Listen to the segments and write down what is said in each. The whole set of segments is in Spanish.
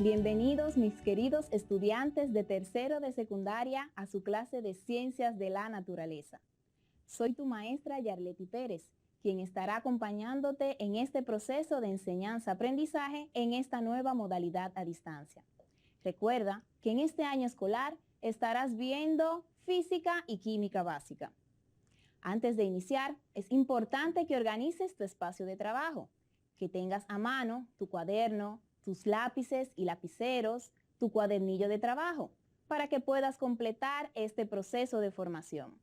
Bienvenidos mis queridos estudiantes de tercero de secundaria a su clase de Ciencias de la Naturaleza. Soy tu maestra Yarleti Pérez, quien estará acompañándote en este proceso de enseñanza-aprendizaje en esta nueva modalidad a distancia. Recuerda que en este año escolar estarás viendo física y química básica. Antes de iniciar, es importante que organices tu espacio de trabajo, que tengas a mano tu cuaderno, tus lápices y lapiceros, tu cuadernillo de trabajo, para que puedas completar este proceso de formación.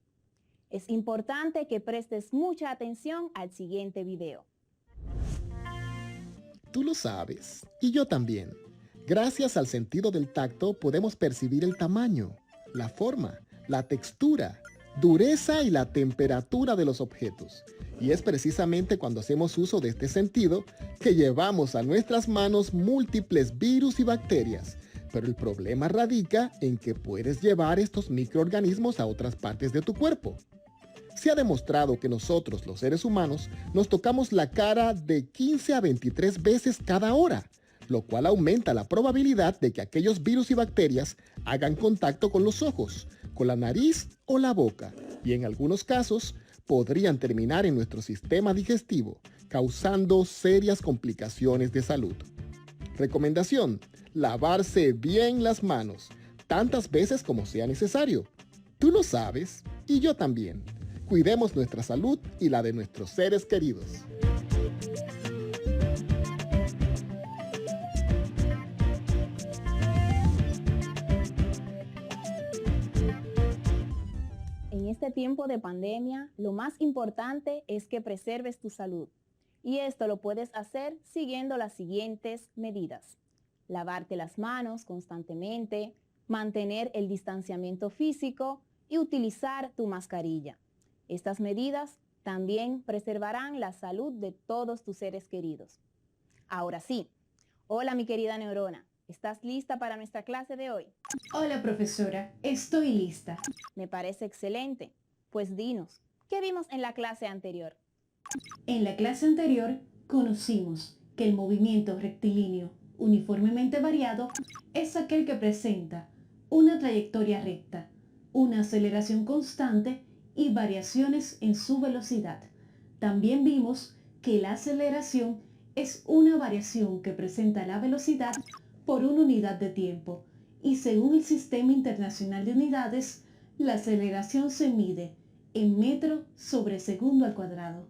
Es importante que prestes mucha atención al siguiente video. Tú lo sabes, y yo también. Gracias al sentido del tacto podemos percibir el tamaño, la forma, la textura, dureza y la temperatura de los objetos. Y es precisamente cuando hacemos uso de este sentido que llevamos a nuestras manos múltiples virus y bacterias. Pero el problema radica en que puedes llevar estos microorganismos a otras partes de tu cuerpo. Se ha demostrado que nosotros, los seres humanos, nos tocamos la cara de 15 a 23 veces cada hora, lo cual aumenta la probabilidad de que aquellos virus y bacterias hagan contacto con los ojos, con la nariz o la boca, y en algunos casos podrían terminar en nuestro sistema digestivo, causando serias complicaciones de salud. Recomendación: lavarse bien las manos, tantas veces como sea necesario. Tú lo sabes, y yo también. Cuidemos nuestra salud y la de nuestros seres queridos. En este tiempo de pandemia, lo más importante es que preserves tu salud. Y esto lo puedes hacer siguiendo las siguientes medidas: lavarte las manos constantemente, mantener el distanciamiento físico y utilizar tu mascarilla. Estas medidas también preservarán la salud de todos tus seres queridos. Ahora sí, hola mi querida neurona, ¿estás lista para nuestra clase de hoy? Hola profesora, estoy lista. Me parece excelente. Pues dinos, ¿qué vimos en la clase anterior? En la clase anterior conocimos que el movimiento rectilíneo uniformemente variado es aquel que presenta una trayectoria recta, una aceleración constante y variaciones en su velocidad. También vimos que la aceleración es una variación que presenta la velocidad por una unidad de tiempo y según el Sistema Internacional de Unidades, la aceleración se mide en metro sobre segundo al cuadrado.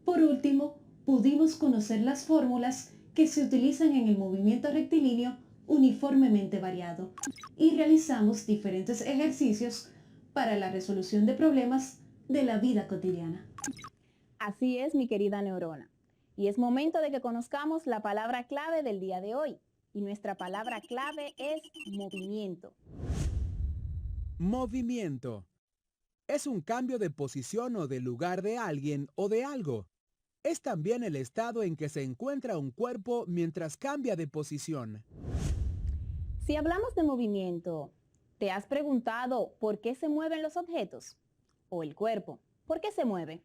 Por último, pudimos conocer las fórmulas que se utilizan en el movimiento rectilíneo uniformemente variado y realizamos diferentes ejercicios para la resolución de problemas de la vida cotidiana. Así es, mi querida neurona. Y es momento de que conozcamos la palabra clave del día de hoy. Y nuestra palabra clave es movimiento. Movimiento. Es un cambio de posición o de lugar de alguien o de algo. Es también el estado en que se encuentra un cuerpo mientras cambia de posición. Si hablamos de movimiento, ¿te has preguntado por qué se mueven los objetos? ¿O el cuerpo? ¿Por qué se mueve?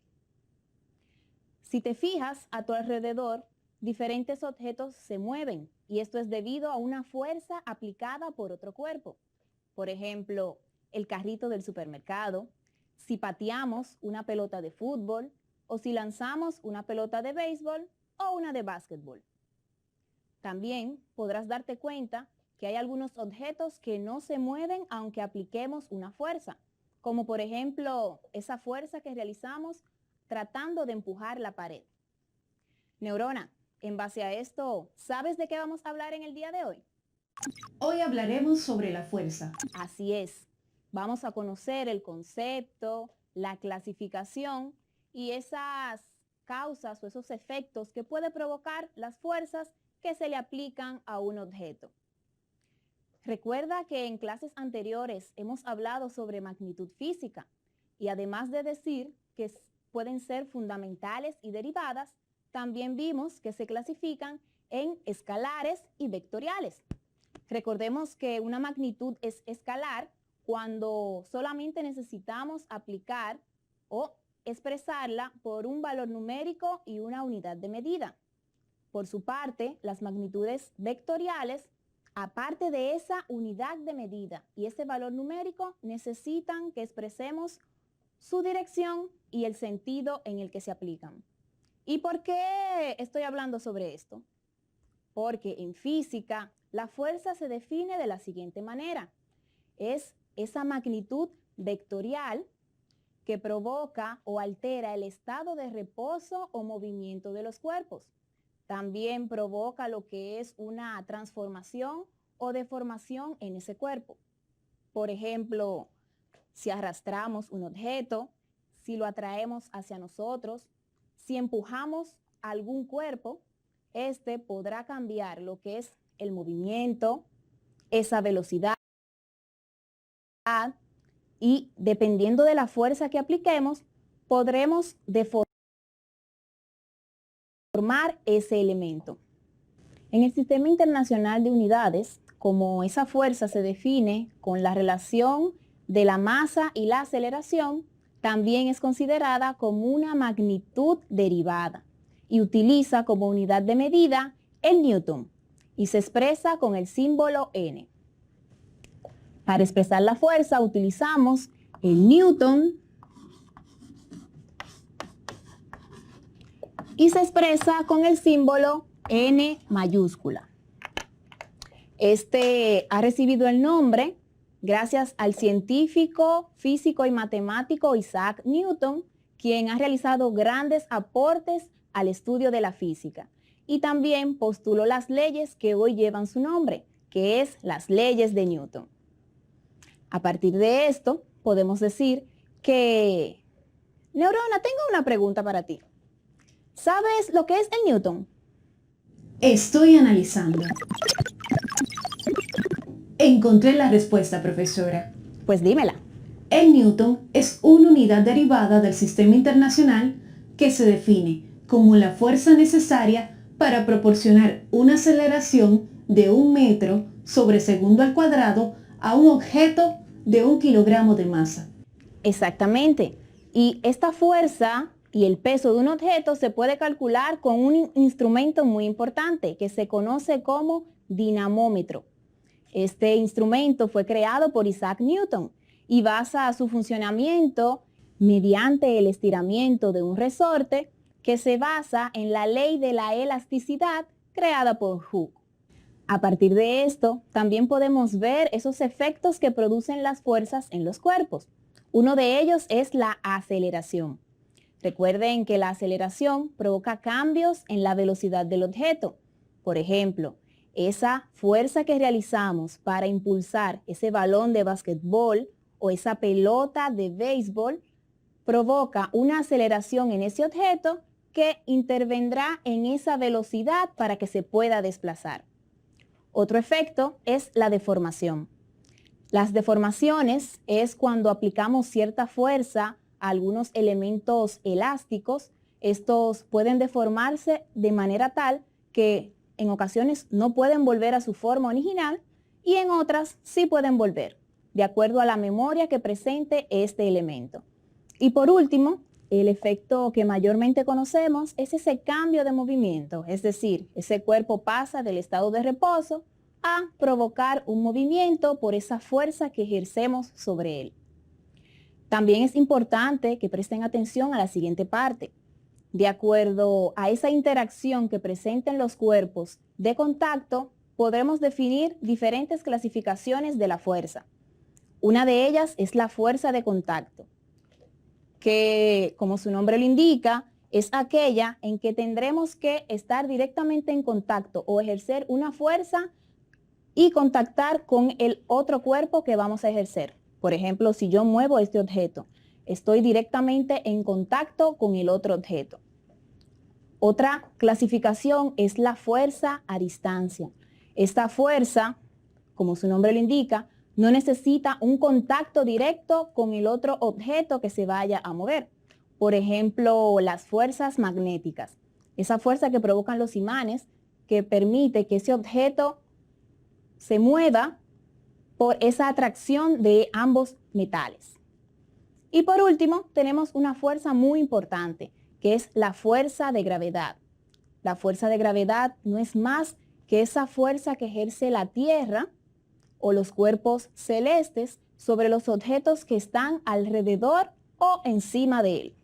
Si te fijas a tu alrededor, diferentes objetos se mueven y esto es debido a una fuerza aplicada por otro cuerpo. Por ejemplo, el carrito del supermercado, si pateamos una pelota de fútbol o si lanzamos una pelota de béisbol o una de básquetbol. También podrás darte cuenta que hay algunos objetos que no se mueven aunque apliquemos una fuerza, como por ejemplo esa fuerza que realizamos tratando de empujar la pared. Neurona, en base a esto, ¿sabes de qué vamos a hablar en el día de hoy? Hoy hablaremos sobre la fuerza. Así es. Vamos a conocer el concepto, la clasificación y esas causas o esos efectos que puede provocar las fuerzas que se le aplican a un objeto. Recuerda que en clases anteriores hemos hablado sobre magnitud física y además de decir que pueden ser fundamentales y derivadas, también vimos que se clasifican en escalares y vectoriales. Recordemos que una magnitud es escalar cuando solamente necesitamos aplicar o expresarla por un valor numérico y una unidad de medida. Por su parte, las magnitudes vectoriales Aparte de esa unidad de medida y ese valor numérico, necesitan que expresemos su dirección y el sentido en el que se aplican. ¿Y por qué estoy hablando sobre esto? Porque en física la fuerza se define de la siguiente manera. Es esa magnitud vectorial que provoca o altera el estado de reposo o movimiento de los cuerpos. También provoca lo que es una transformación o deformación en ese cuerpo. Por ejemplo, si arrastramos un objeto, si lo atraemos hacia nosotros, si empujamos algún cuerpo, este podrá cambiar lo que es el movimiento, esa velocidad, y dependiendo de la fuerza que apliquemos, podremos deformar ese elemento. En el Sistema Internacional de Unidades, como esa fuerza se define con la relación de la masa y la aceleración, también es considerada como una magnitud derivada y utiliza como unidad de medida el newton y se expresa con el símbolo N. Para expresar la fuerza utilizamos el newton y se expresa con el símbolo N mayúscula. Este ha recibido el nombre gracias al científico, físico y matemático Isaac Newton, quien ha realizado grandes aportes al estudio de la física y también postuló las leyes que hoy llevan su nombre, que es las leyes de Newton. A partir de esto, podemos decir que... Neurona, tengo una pregunta para ti. ¿Sabes lo que es el Newton? Estoy analizando. Encontré la respuesta, profesora. Pues dímela. El newton es una unidad derivada del Sistema Internacional que se define como la fuerza necesaria para proporcionar una aceleración de 1 metro sobre segundo al cuadrado a un objeto de 1 kilogramo de masa. Exactamente. Y esta fuerza y el peso de un objeto se puede calcular con un instrumento muy importante que se conoce como dinamómetro. Este instrumento fue creado por Isaac Newton y basa su funcionamiento mediante el estiramiento de un resorte que se basa en la ley de la elasticidad creada por Hooke. A partir de esto, también podemos ver esos efectos que producen las fuerzas en los cuerpos. Uno de ellos es la aceleración. Recuerden que la aceleración provoca cambios en la velocidad del objeto. Por ejemplo, esa fuerza que realizamos para impulsar ese balón de basquetbol o esa pelota de béisbol provoca una aceleración en ese objeto que intervendrá en esa velocidad para que se pueda desplazar. Otro efecto es la deformación. Las deformaciones es cuando aplicamos cierta fuerza a algunos elementos elásticos. Estos pueden deformarse de manera tal que en ocasiones no pueden volver a su forma original y en otras sí pueden volver, de acuerdo a la memoria que presente este elemento. Y por último, el efecto que mayormente conocemos es ese cambio de movimiento, es decir, ese cuerpo pasa del estado de reposo a provocar un movimiento por esa fuerza que ejercemos sobre él. También es importante que presten atención a la siguiente parte. De acuerdo a esa interacción que presenten los cuerpos de contacto, podremos definir diferentes clasificaciones de la fuerza. Una de ellas es la fuerza de contacto, que, como su nombre lo indica, es aquella en que tendremos que estar directamente en contacto o ejercer una fuerza y contactar con el otro cuerpo que vamos a ejercer. Por ejemplo, si yo muevo este objeto, estoy directamente en contacto con el otro objeto. Otra clasificación es la fuerza a distancia. Esta fuerza, como su nombre lo indica, no necesita un contacto directo con el otro objeto que se vaya a mover. Por ejemplo, las fuerzas magnéticas. Esa fuerza que provocan los imanes que permite que ese objeto se mueva por esa atracción de ambos metales. Y por último, tenemos una fuerza muy importante, que es la fuerza de gravedad. La fuerza de gravedad no es más que esa fuerza que ejerce la Tierra o los cuerpos celestes sobre los objetos que están alrededor o encima de él.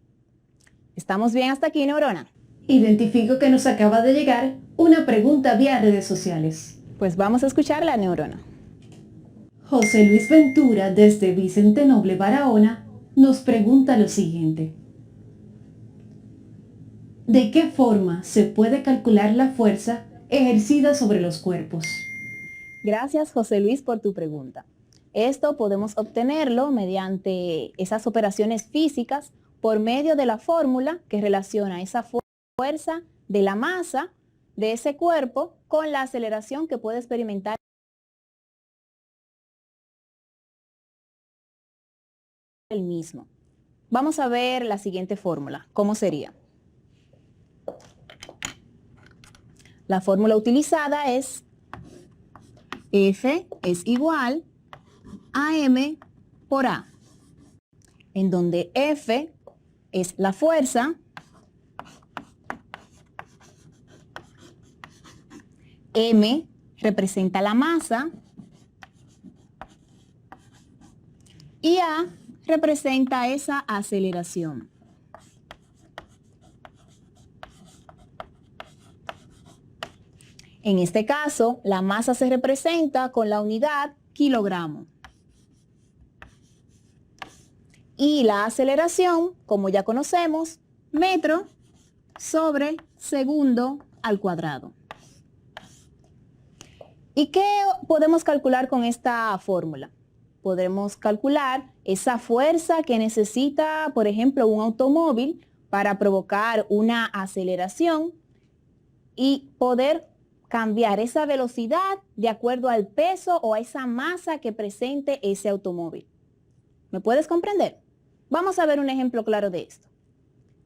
¿Estamos bien hasta aquí, neurona? Identifico que nos acaba de llegar una pregunta vía redes sociales. Pues vamos a escuchar la neurona. José Luis Ventura, desde Vicente Noble, Barahona, nos pregunta lo siguiente. ¿De qué forma se puede calcular la fuerza ejercida sobre los cuerpos? Gracias, José Luis, por tu pregunta. Esto podemos obtenerlo mediante esas operaciones físicas por medio de la fórmula que relaciona esa fuerza de la masa de ese cuerpo con la aceleración que puede experimentar el mismo. Vamos a ver la siguiente fórmula. ¿Cómo sería? La fórmula utilizada es F es igual a M por A, en donde F es la fuerza, M representa la masa y A representa esa aceleración. En este caso, la masa se representa con la unidad kilogramo. Y la aceleración, como ya conocemos, metro sobre segundo al cuadrado. ¿Y qué podemos calcular con esta fórmula? Podemos calcular esa fuerza que necesita, por ejemplo, un automóvil para provocar una aceleración y poder cambiar esa velocidad de acuerdo al peso o a esa masa que presente ese automóvil. ¿Me puedes comprender? Vamos a ver un ejemplo claro de esto.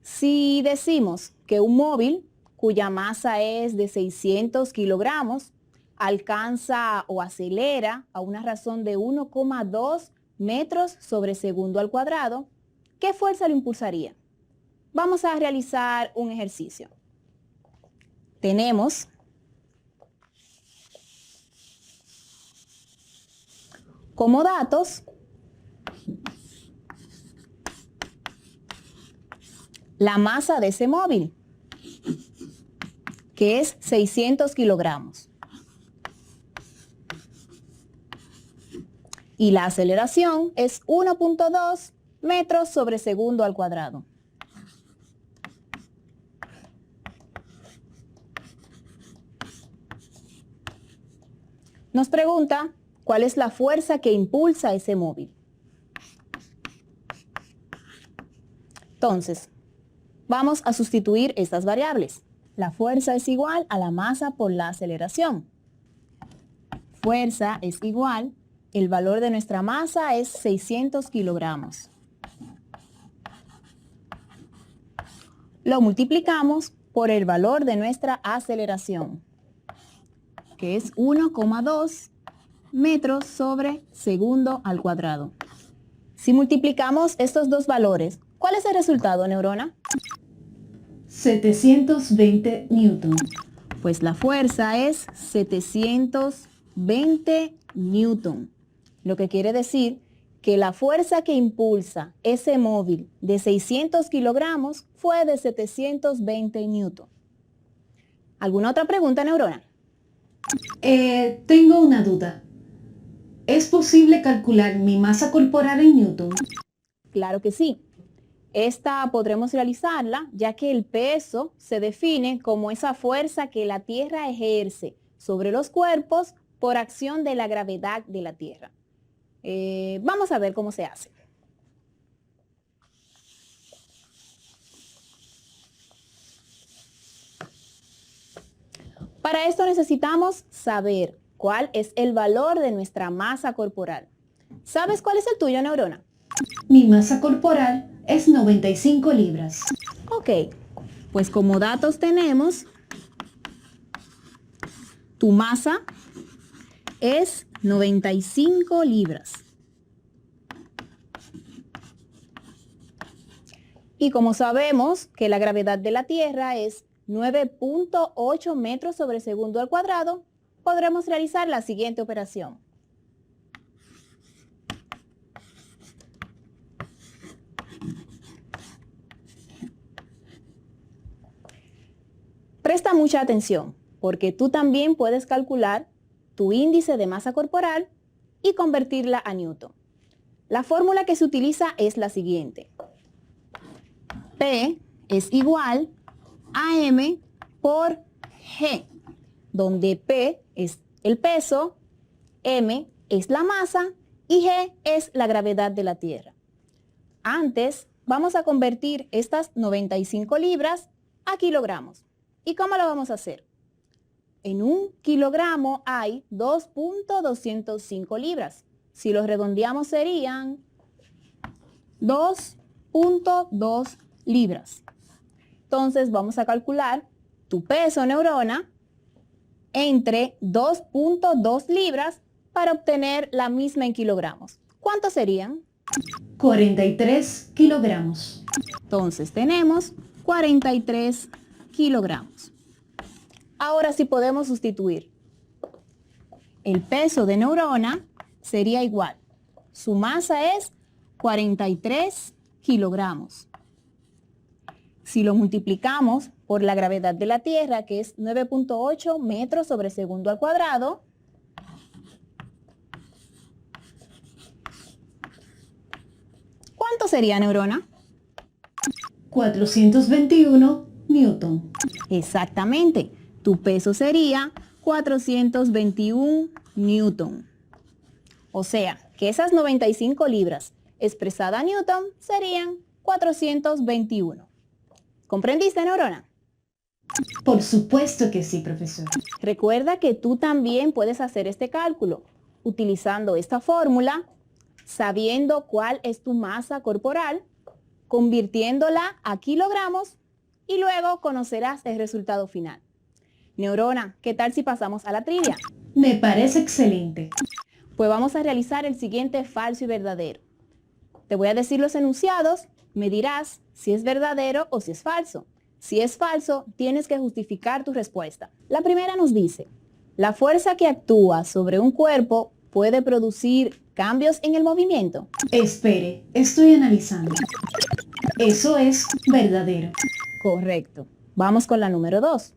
Si decimos que un móvil cuya masa es de 600 kilogramos alcanza o acelera a una razón de 1,2 metros sobre segundo al cuadrado, ¿qué fuerza lo impulsaría? Vamos a realizar un ejercicio. Tenemos como datos la masa de ese móvil, que es 600 kilogramos. Y la aceleración es 1,2 metros sobre segundo al cuadrado. Nos pregunta, ¿cuál es la fuerza que impulsa ese móvil? Entonces, vamos a sustituir estas variables. La fuerza es igual a la masa por la aceleración. Fuerza es igual, el valor de nuestra masa es 600 kilogramos. Lo multiplicamos por el valor de nuestra aceleración, que es 1,2 metros sobre segundo al cuadrado. Si multiplicamos estos dos valores, ¿cuál es el resultado, neurona? 720 newton. Pues la fuerza es 720 newton, lo que quiere decir que la fuerza que impulsa ese móvil de 600 kilogramos fue de 720 newton. ¿Alguna otra pregunta, neurona? Tengo una duda. ¿Es posible calcular mi masa corporal en newton? Claro que sí. Esta podremos realizarla ya que el peso se define como esa fuerza que la Tierra ejerce sobre los cuerpos por acción de la gravedad de la Tierra. Vamos a ver cómo se hace. Para esto necesitamos saber cuál es el valor de nuestra masa corporal. ¿Sabes cuál es el tuyo, neurona? Mi masa corporal es 95 libras. Ok, pues como datos tenemos, tu masa es 95 libras. Y como sabemos que la gravedad de la Tierra es 9,8 metros sobre segundo al cuadrado, podremos realizar la siguiente operación. Presta mucha atención, porque tú también puedes calcular tu índice de masa corporal y convertirla a Newton. La fórmula que se utiliza es la siguiente. P es igual a M por G, donde P es el peso, M es la masa y G es la gravedad de la Tierra. Antes, vamos a convertir estas 95 libras a kilogramos. ¿Y cómo lo vamos a hacer? En 1 kilogramo hay 2.205 libras. Si los redondeamos serían 2.2 libras. Entonces vamos a calcular tu peso neurona entre 2.2 libras para obtener la misma en kilogramos. ¿Cuántos serían? 43 kilogramos. Entonces tenemos 43 kilogramos. Ahora sí podemos sustituir. El peso de neurona sería igual. Su masa es 43 kilogramos. Si lo multiplicamos por la gravedad de la Tierra, que es 9.8 metros sobre segundo al cuadrado, ¿cuánto sería, neurona? 421 Newton. Exactamente. Tu peso sería 421 Newton. O sea, que esas 95 libras expresada a Newton serían 421. ¿Comprendiste, neurona? Por supuesto que sí, profesor. Recuerda que tú también puedes hacer este cálculo utilizando esta fórmula, sabiendo cuál es tu masa corporal, convirtiéndola a kilogramos y luego conocerás el resultado final. Neurona, ¿qué tal si pasamos a la trivia? Me parece excelente. Pues vamos a realizar el siguiente falso y verdadero. Te voy a decir los enunciados, me dirás si es verdadero o si es falso. Si es falso, tienes que justificar tu respuesta. La primera nos dice, la fuerza que actúa sobre un cuerpo puede producir cambios en el movimiento. Espere, estoy analizando. Eso es verdadero. Correcto. Vamos con la número 2.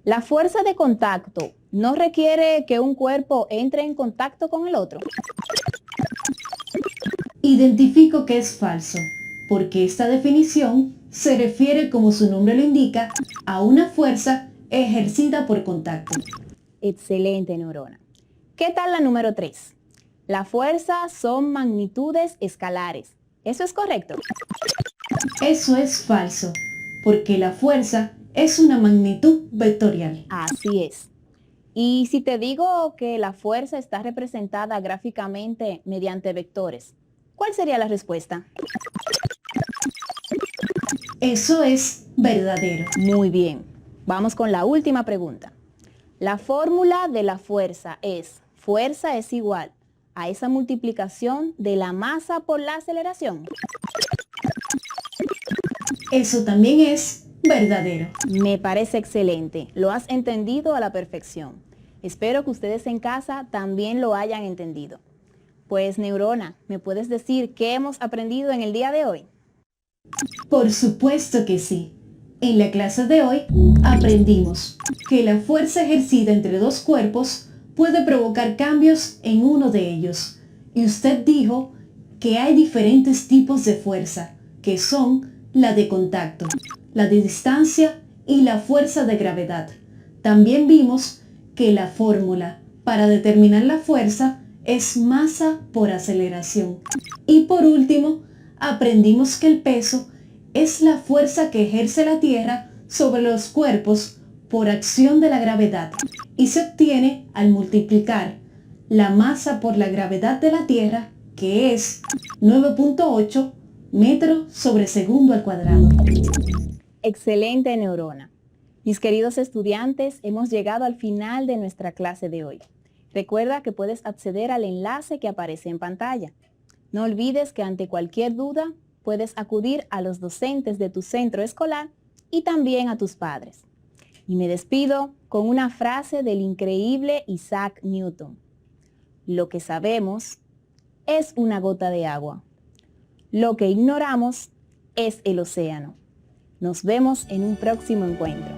La fuerza de contacto no requiere que un cuerpo entre en contacto con el otro. Identifico que es falso, porque esta definición se refiere, como su nombre lo indica, a una fuerza ejercida por contacto. Excelente, neurona. ¿Qué tal la número 3? La fuerza son magnitudes escalares. ¿Eso es correcto? Eso es falso, porque la fuerza es una magnitud vectorial. Así es. Y si te digo que la fuerza está representada gráficamente mediante vectores, ¿cuál sería la respuesta? Eso es verdadero. Muy bien. Vamos con la última pregunta. La fórmula de la fuerza es igual a esa multiplicación de la masa por la aceleración. Eso también es verdadero. Me parece excelente. Lo has entendido a la perfección. Espero que ustedes en casa también lo hayan entendido. Pues, neurona, ¿me puedes decir qué hemos aprendido en el día de hoy? Por supuesto que sí. En la clase de hoy aprendimos que la fuerza ejercida entre dos cuerpos puede provocar cambios en uno de ellos. Y usted dijo que hay diferentes tipos de fuerza, que son la de contacto, la de distancia y la fuerza de gravedad. También vimos que la fórmula para determinar la fuerza es masa por aceleración. Y por último, aprendimos que el peso es la fuerza que ejerce la Tierra sobre los cuerpos por acción de la gravedad y se obtiene al multiplicar la masa por la gravedad de la Tierra, que es 9.8 metros sobre segundo al cuadrado. Excelente, neurona. Mis queridos estudiantes, hemos llegado al final de nuestra clase de hoy. Recuerda que puedes acceder al enlace que aparece en pantalla. No olvides que ante cualquier duda puedes acudir a los docentes de tu centro escolar y también a tus padres. Y me despido con una frase del increíble Isaac Newton. Lo que sabemos es una gota de agua. Lo que ignoramos es el océano. Nos vemos en un próximo encuentro.